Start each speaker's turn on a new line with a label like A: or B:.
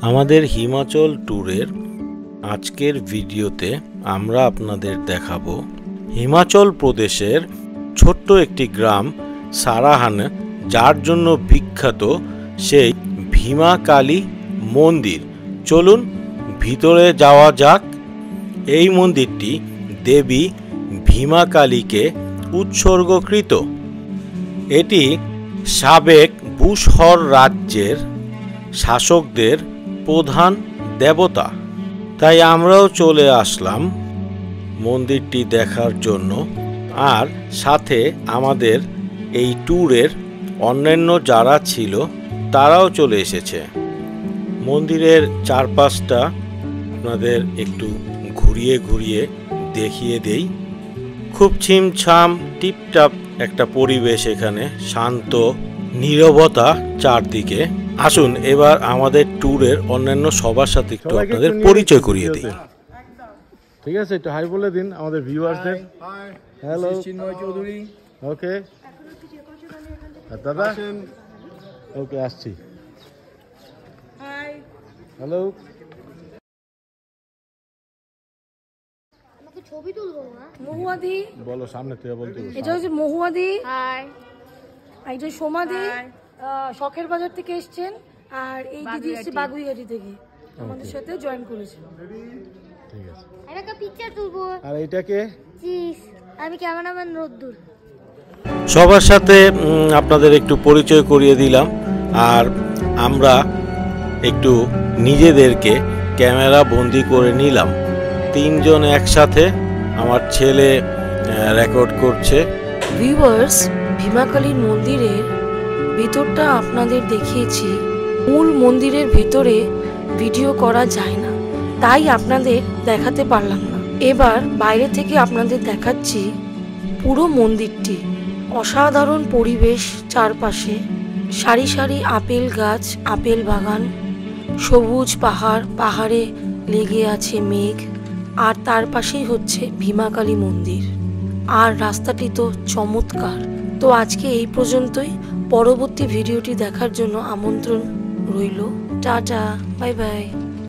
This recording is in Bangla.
A: আমাদের হিমাচল ট্যুরের আজকের ভিডিওতে আমরা আপনাদের দেখাবো হিমাচল প্রদেশের ছোট্ট একটি গ্রাম সারাহান, যার জন্য বিখ্যাত সেই ভীমা কালী মন্দির। চলুন ভিতরে যাওয়া যাক। এই মন্দিরটি দেবী ভীমা কালীকে উৎসর্গকৃত। এটি সাবেক বুশহর রাজ্যের শাসকদের প্রধান দেবতা, তাই আমরাও চলে আসলাম মন্দিরটি দেখার জন্য। আর সাথে আমাদের এই ট্যুরের অন্যান্য যারা ছিল তারাও চলে এসেছে। মন্দিরের চারপাশটা আপনাদের একটু ঘুরিয়ে ঘুরিয়ে দেখিয়ে দেই। খুব ছিমছাম টিপটাপ একটা পরিবেশ, এখানে শান্ত নীরবতা চারদিকে। আসুন এবার আমাদের ট্যুরের অন্যান্য সবার সাথে একটু আপনাদের পরিচয় করিয়ে দিই।
B: ঠিক আছে, একটু হাই বলে দিন আমাদের ভিউয়ারদের। হ্যালো,
C: চিন্ময় চৌধুরী।
B: ওকে দাদা, ওকে আসছি। হ্যালো,
D: ছবি তুলবো না।
E: মহুয়াদি
B: বলো, সামনে থেকে বলতে।
E: এটা হচ্ছে মহুয়াদি,
D: হাই।
E: এটা সোমাদি শখের বাজার থেকে এসছেন, আর এই দিদি এসছে বাগুইহাটি থেকে আমাদের সাথে জয়েন করেছে।
B: ঠিক আছে,
D: একটা পিকচার তুলবো।
B: আর এইটাকে
D: চিজ, আমি ক্যামেরাম্যান রোদ্দুর।
A: সবার সাথে আপনাদের একটু পরিচয় করিয়ে দিলাম, আর আমরা একটু নিজেদেরকে ক্যামেরা বন্দি করে নিলাম। তিনজন একসাথে, আমার ছেলে রেকর্ড করছে।
E: ভিউয়ার্স, ভীমাকালীর মন্দিরের ভিতরটা আপনাদের দেখিয়েছি। মূল মন্দিরের ভেতরে ভিডিও করা যায় না, তাই আপনাদের দেখাতে পারলাম না। এবার বাইরে থেকে আপনাদের দেখাচ্ছি পুরো মন্দিরটি। অসাধারণ পরিবেশ, চারপাশে সারি সারি আপেল গাছ, আপেল বাগান, সবুজ পাহাড়, পাহাড়ে লেগে আছে মেঘ, আর তার পাশেই হচ্ছে ভীমাকালী মন্দির। আর রাস্তাটি তো চমৎকার। তো আজকে এই পর্যন্তই। পরবর্তী ভিডিওটি দেখার জন্য আমন্ত্রণ রইল। Tata, bye bye.